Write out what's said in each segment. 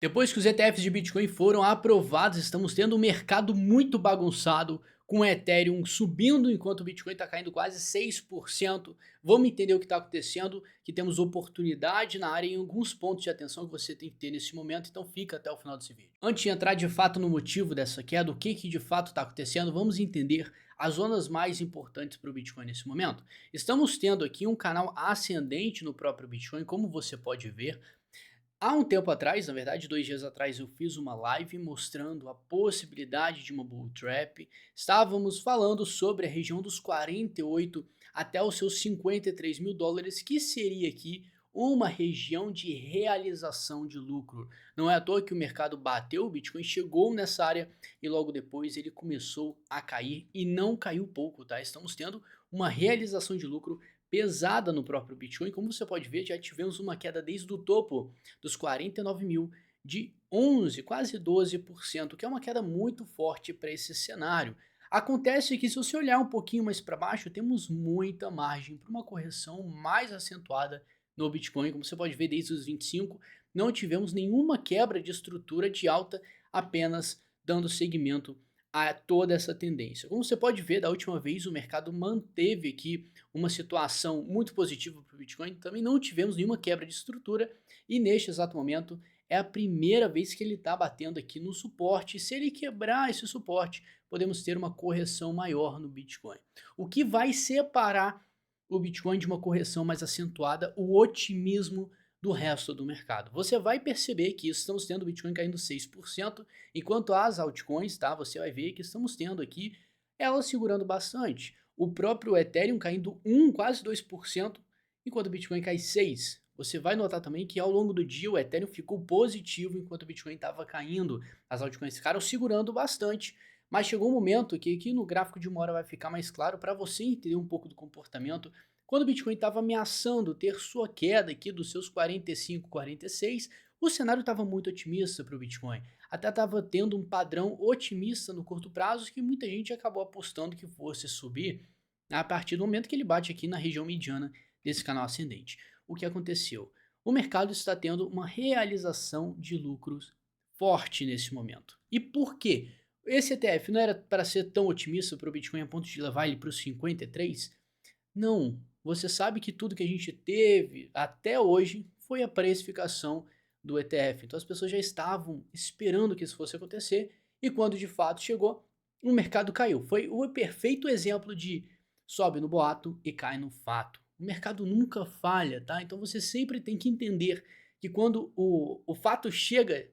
Depois que os ETFs de Bitcoin foram aprovados, estamos tendo um mercado muito bagunçado, com o Ethereum subindo enquanto o Bitcoin está caindo quase 6%. Vamos entender o que está acontecendo, que temos oportunidade na área em alguns pontos de atenção que você tem que ter nesse momento, então fica até o final desse vídeo. Antes de entrar de fato no motivo dessa queda, o que de fato está acontecendo, vamos entender as zonas mais importantes para o Bitcoin nesse momento. Estamos tendo aqui um canal ascendente no próprio Bitcoin, como você pode ver. Há um tempo atrás, na verdade 2 dias atrás, eu fiz uma live mostrando a possibilidade de uma bull trap. Estávamos falando sobre a região dos 48 até os seus 53 mil dólares, que seria aqui uma região de realização de lucro. Não é à toa que o mercado bateu, o Bitcoin chegou nessa área e logo depois ele começou a cair e não caiu pouco, tá? Estamos tendo uma realização de lucro pesada no próprio Bitcoin. Como você pode ver, já tivemos uma queda desde o topo dos 49 mil de 11, quase 12%, que é uma queda muito forte para esse cenário. Acontece que se você olhar um pouquinho mais para baixo, temos muita margem para uma correção mais acentuada no Bitcoin. Como você pode ver, desde os 25, não tivemos nenhuma quebra de estrutura de alta, apenas dando seguimento a toda essa tendência. Como você pode ver, da última vez o mercado manteve aqui uma situação muito positiva para o Bitcoin, também não tivemos nenhuma quebra de estrutura e neste exato momento é a primeira vez que ele está batendo aqui no suporte. Se ele quebrar esse suporte, podemos ter uma correção maior no Bitcoin. O que vai separar o Bitcoin de uma correção mais acentuada? O otimismo do resto do mercado. Você vai perceber que estamos tendo o Bitcoin caindo 6%, enquanto as altcoins, tá? Você vai ver que estamos tendo aqui elas segurando bastante. O próprio Ethereum caindo quase 2%, enquanto o Bitcoin cai 6%. Você vai notar também que ao longo do dia o Ethereum ficou positivo enquanto o Bitcoin estava caindo. As altcoins ficaram segurando bastante, mas chegou um momento que aqui no gráfico de uma hora vai ficar mais claro para você entender um pouco do comportamento. Quando o Bitcoin estava ameaçando ter sua queda aqui dos seus 45, 46, o cenário estava muito otimista para o Bitcoin. Até estava tendo um padrão otimista no curto prazo que muita gente acabou apostando que fosse subir a partir do momento que ele bate aqui na região mediana desse canal ascendente. O que aconteceu? O mercado está tendo uma realização de lucros forte nesse momento. E por quê? Esse ETF não era para ser tão otimista para o Bitcoin a ponto de levar ele para os 53? Não. Você sabe que tudo que a gente teve até hoje foi a precificação do ETF. Então as pessoas já estavam esperando que isso fosse acontecer e quando de fato chegou, o mercado caiu. Foi o perfeito exemplo de sobe no boato e cai no fato. O mercado nunca falha, tá? Então você sempre tem que entender que quando o fato chega,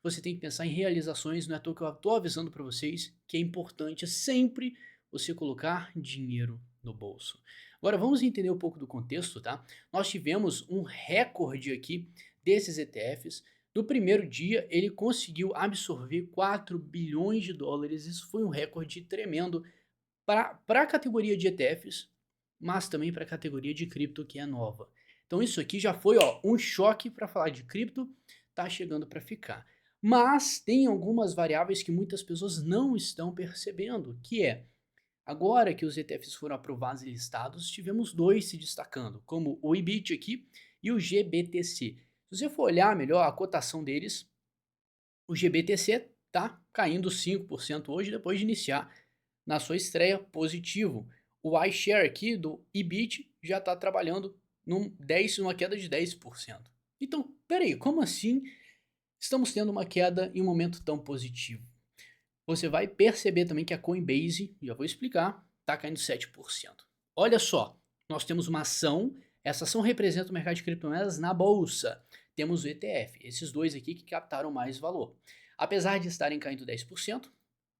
você tem que pensar em realizações. Não é à toa que eu estou avisando para vocês que é importante sempre você colocar dinheiro no bolso. Agora vamos entender um pouco do contexto, tá? Nós tivemos um recorde aqui desses ETFs. No primeiro dia, ele conseguiu absorver 4 bilhões de dólares. Isso foi um recorde tremendo para a categoria de ETFs, mas também para a categoria de cripto que é nova. Então isso aqui já foi um choque para falar de cripto, tá chegando para ficar. Mas tem algumas variáveis que muitas pessoas não estão percebendo, que é agora que os ETFs foram aprovados e listados, tivemos dois se destacando, como o IBIT aqui e o GBTC. Se você for olhar melhor a cotação deles, o GBTC está caindo 5% hoje depois de iniciar na sua estreia positivo. O iShare aqui do IBIT já está trabalhando numa queda de 10%. Então, peraí, como assim estamos tendo uma queda em um momento tão positivo? Você vai perceber também que a Coinbase, já vou explicar, está caindo 7%. Olha só, nós temos uma ação, essa ação representa o mercado de criptomoedas na bolsa. Temos o ETF, esses dois aqui que captaram mais valor. Apesar de estarem caindo 10%,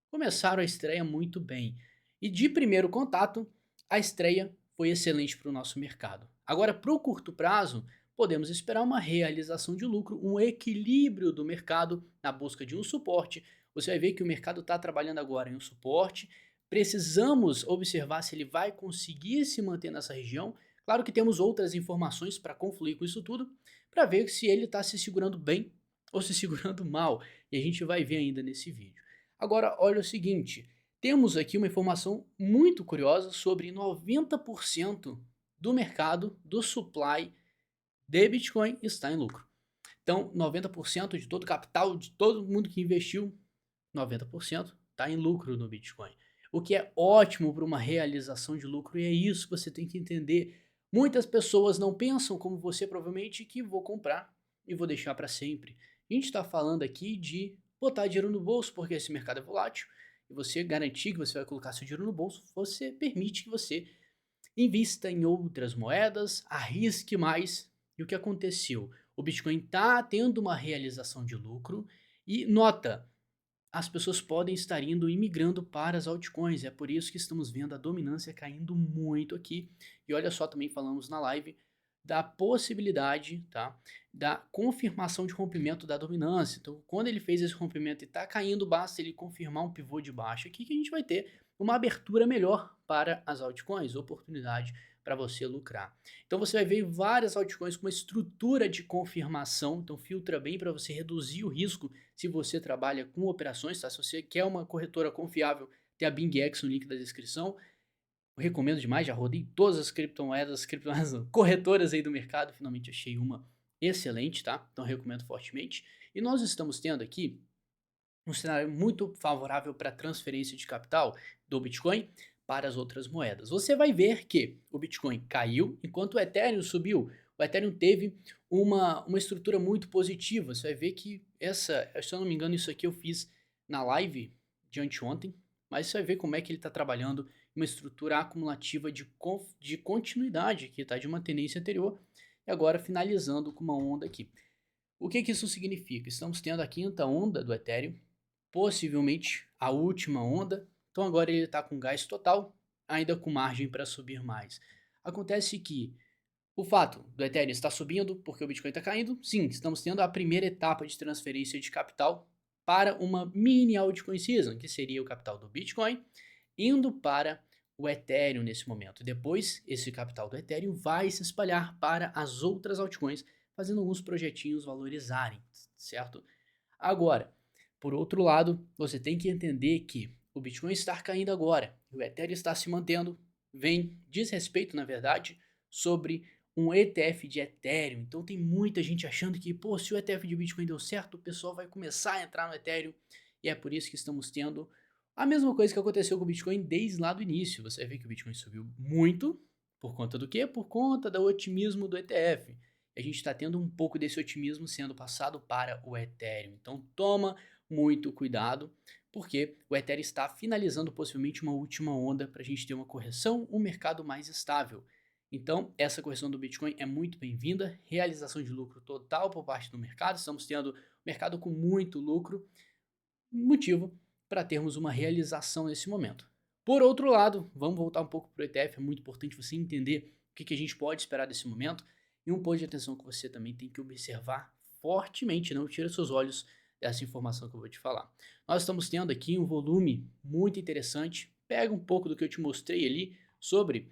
começaram a estreia muito bem. E de primeiro contato, a estreia foi excelente para o nosso mercado. Agora, para o curto prazo, podemos esperar uma realização de lucro, um equilíbrio do mercado na busca de um suporte. Você vai ver que o mercado está trabalhando agora em um suporte. Precisamos observar se ele vai conseguir se manter nessa região. Claro que temos outras informações para confluir com isso tudo, para ver se ele está se segurando bem ou se segurando mal. E a gente vai ver ainda nesse vídeo. Agora, olha o seguinte, temos aqui uma informação muito curiosa sobre 90% do mercado, do supply de Bitcoin está em lucro. Então, 90% de todo o capital, de todo mundo que investiu, 90% está em lucro no Bitcoin. O que é ótimo para uma realização de lucro, e é isso que você tem que entender. Muitas pessoas não pensam como você, provavelmente, que vou comprar e vou deixar para sempre. A gente está falando aqui de botar dinheiro no bolso, porque esse mercado é volátil, e você garantir que você vai colocar seu dinheiro no bolso, você permite que você invista em outras moedas, arrisque mais. E o que aconteceu? O Bitcoin está tendo uma realização de lucro e nota, as pessoas podem estar indo e migrando para as altcoins. É por isso que estamos vendo a dominância caindo muito aqui. E olha só, também falamos na live da possibilidade, tá, da confirmação de rompimento da dominância. Então, quando ele fez esse rompimento e está caindo, basta ele confirmar um pivô de baixo aqui que a gente vai ter uma abertura melhor para as altcoins, oportunidade para você lucrar. Então você vai ver várias altcoins com uma estrutura de confirmação, então filtra bem para você reduzir o risco se você trabalha com operações, tá? Se você quer uma corretora confiável, tem a BingX no link da descrição. Eu recomendo demais, já rodei todas as criptomoedas não, corretoras aí do mercado, finalmente achei uma excelente, tá? Então recomendo fortemente. E nós estamos tendo aqui um cenário muito favorável para transferência de capital do Bitcoin para as outras moedas. Você vai ver que o Bitcoin caiu enquanto o Ethereum subiu. O Ethereum teve uma estrutura muito positiva. Você vai ver que se eu não me engano, isso aqui eu fiz na live de anteontem, mas você vai ver como é que ele está trabalhando uma estrutura acumulativa de continuidade, que está de uma tendência anterior, e agora finalizando com uma onda aqui. O que isso significa? Estamos tendo a quinta onda do Ethereum, possivelmente a última onda, então agora ele está com gás total, ainda com margem para subir mais. Acontece que o fato do Ethereum estar subindo porque o Bitcoin está caindo, sim, estamos tendo a primeira etapa de transferência de capital para uma mini altcoin season, que seria o capital do Bitcoin, indo para o Ethereum nesse momento. Depois, esse capital do Ethereum vai se espalhar para as outras altcoins, fazendo alguns projetinhos valorizarem, certo? Agora, por outro lado, você tem que entender que o Bitcoin está caindo agora, o Ethereum está se mantendo, vem desrespeito, na verdade, sobre um ETF de Ethereum. Então tem muita gente achando que, pô, se o ETF de Bitcoin deu certo, o pessoal vai começar a entrar no Ethereum. E é por isso que estamos tendo a mesma coisa que aconteceu com o Bitcoin desde lá do início. Você vai ver que o Bitcoin subiu muito, por conta do quê? Por conta do otimismo do ETF. A gente está tendo um pouco desse otimismo sendo passado para o Ethereum. Então toma muito cuidado, porque o Ethereum está finalizando possivelmente uma última onda para a gente ter uma correção, um mercado mais estável. Então, essa correção do Bitcoin é muito bem-vinda, realização de lucro total por parte do mercado, estamos tendo mercado com muito lucro, motivo para termos uma realização nesse momento. Por outro lado, vamos voltar um pouco para o ETF, é muito importante você entender o que a gente pode esperar desse momento, e um ponto de atenção que você também tem que observar fortemente, não tira seus olhos dessa informação que eu vou te falar. Nós estamos tendo aqui um volume muito interessante, pega um pouco do que eu te mostrei ali sobre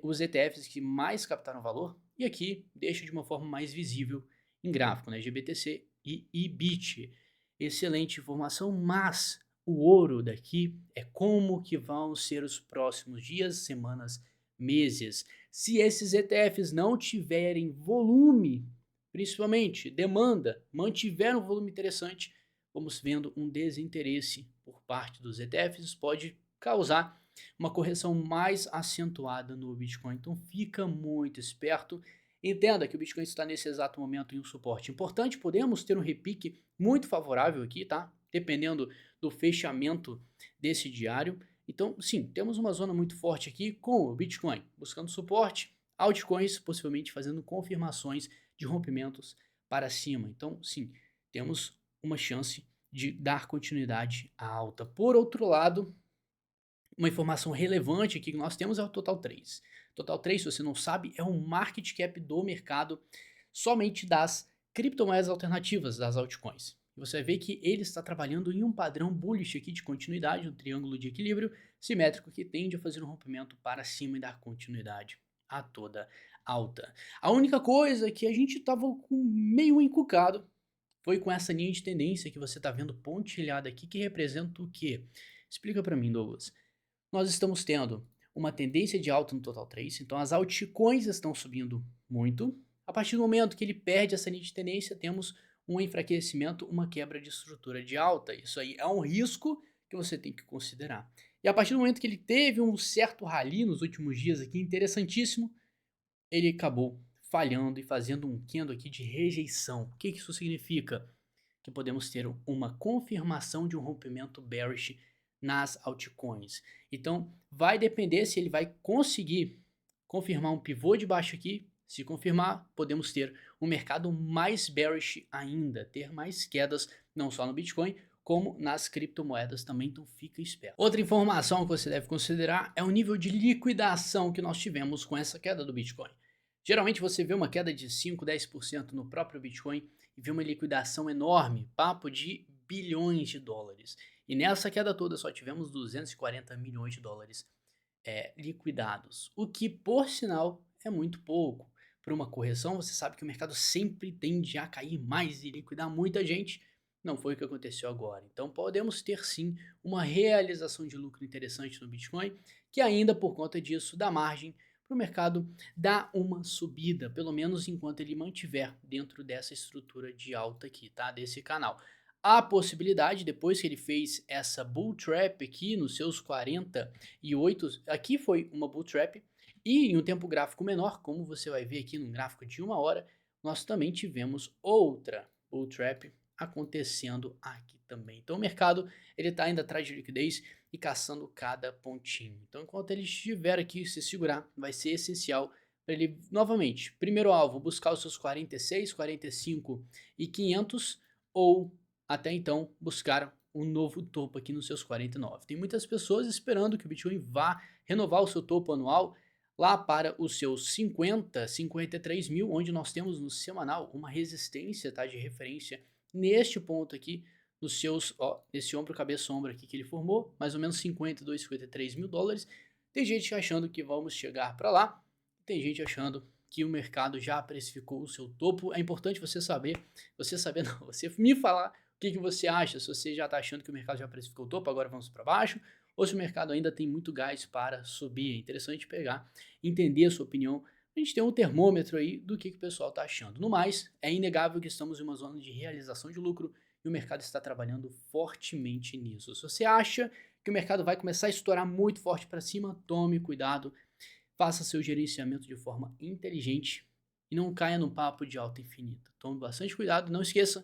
os ETFs que mais captaram valor, e aqui deixa de uma forma mais visível em gráfico, né, GBTC e IBIT. Excelente informação, mas o ouro daqui é como que vão ser os próximos dias, semanas, meses. Se esses ETFs não tiverem volume, principalmente demanda, mantiver um volume interessante, vamos vendo um desinteresse por parte dos ETFs, isso pode causar uma correção mais acentuada no Bitcoin. Então fica muito esperto. Entenda que o Bitcoin está nesse exato momento em um suporte importante. Podemos ter um repique muito favorável aqui, tá? Dependendo do fechamento desse diário. Então, sim, temos uma zona muito forte aqui com o Bitcoin buscando suporte, altcoins possivelmente fazendo confirmações de rompimentos para cima. Então, sim, temos uma chance de dar continuidade à alta. Por outro lado, uma informação relevante aqui que nós temos é o Total 3. Total 3, se você não sabe, é um market cap do mercado somente das criptomoedas alternativas, das altcoins. E você vai ver que ele está trabalhando em um padrão bullish aqui de continuidade, um triângulo de equilíbrio simétrico que tende a fazer um rompimento para cima e dar continuidade a toda alta. A única coisa que a gente estava meio encucado foi com essa linha de tendência que você está vendo pontilhada aqui, que representa o quê? Explica para mim, Douglas. Nós estamos tendo uma tendência de alta no Total 3, então as altcoins estão subindo muito, A partir do momento que ele perde essa linha de tendência, temos um enfraquecimento, uma quebra de estrutura de alta. Isso aí é um risco que você tem que considerar. E a partir do momento que ele teve um certo rally nos últimos dias aqui, interessantíssimo, ele acabou falhando e fazendo um candle aqui de rejeição. O que isso significa? Que podemos ter uma confirmação de um rompimento bearish nas altcoins. Então, vai depender se ele vai conseguir confirmar um pivô de baixo aqui. Se confirmar, podemos ter um mercado mais bearish ainda, ter mais quedas, não só no Bitcoin, como nas criptomoedas também, então fica esperto. Outra informação que você deve considerar é o nível de liquidação que nós tivemos com essa queda do Bitcoin. Geralmente você vê uma queda de 5, 10% no próprio Bitcoin e vê uma liquidação enorme, papo de bilhões de dólares. E nessa queda toda só tivemos 240 milhões de dólares liquidados, o que por sinal é muito pouco. Para uma correção, você sabe que o mercado sempre tende a cair mais e liquidar muita gente. Não foi o que aconteceu agora. Então podemos ter sim uma realização de lucro interessante no Bitcoin, que ainda por conta disso dá margem para o mercado dar uma subida, pelo menos enquanto ele mantiver dentro dessa estrutura de alta aqui, tá? Desse canal. Há possibilidade, depois que ele fez essa bull trap aqui nos seus 48, aqui foi uma bull trap, e em um tempo gráfico menor, como você vai ver aqui no gráfico de 1 hora, nós também tivemos outra bull trap acontecendo aqui também. Então o mercado ele está ainda atrás de liquidez e caçando cada pontinho. Então enquanto ele estiver aqui se segurar, vai ser essencial para ele novamente, primeiro alvo, buscar os seus 46, 45 e 500 ou até então buscar um novo topo aqui nos seus 49. Tem muitas pessoas esperando que o Bitcoin vá renovar o seu topo anual lá para os seus 50, 53 mil, onde nós temos no semanal uma resistência, tá, de referência neste ponto aqui, nos seus, ó, nesse ombro, cabeça, ombro aqui que ele formou, mais ou menos 52, 53 mil dólares. Tem gente achando que vamos chegar para lá, tem gente achando que o mercado já precificou o seu topo. É importante você saber não, você me falar o que você acha, se você já está achando que o mercado já precificou o topo, agora vamos para baixo, ou se o mercado ainda tem muito gás para subir. É interessante pegar, entender a sua opinião, a gente tem um termômetro aí do que o pessoal está achando. No mais, é inegável que estamos em uma zona de realização de lucro e o mercado está trabalhando fortemente nisso. Se você acha que o mercado vai começar a estourar muito forte para cima, tome cuidado, faça seu gerenciamento de forma inteligente e não caia no papo de alta infinita. Tome bastante cuidado, não esqueça,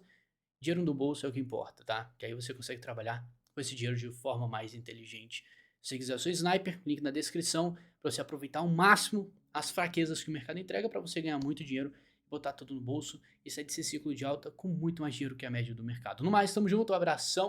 dinheiro no bolso é o que importa, tá? Que aí você consegue trabalhar com esse dinheiro de forma mais inteligente. Se você quiser o seu sniper, link na descrição para você aproveitar ao máximo as fraquezas que o mercado entrega para você ganhar muito dinheiro, botar tudo no bolso e sair desse ciclo de alta com muito mais dinheiro que a média do mercado. No mais, tamo junto, um abração.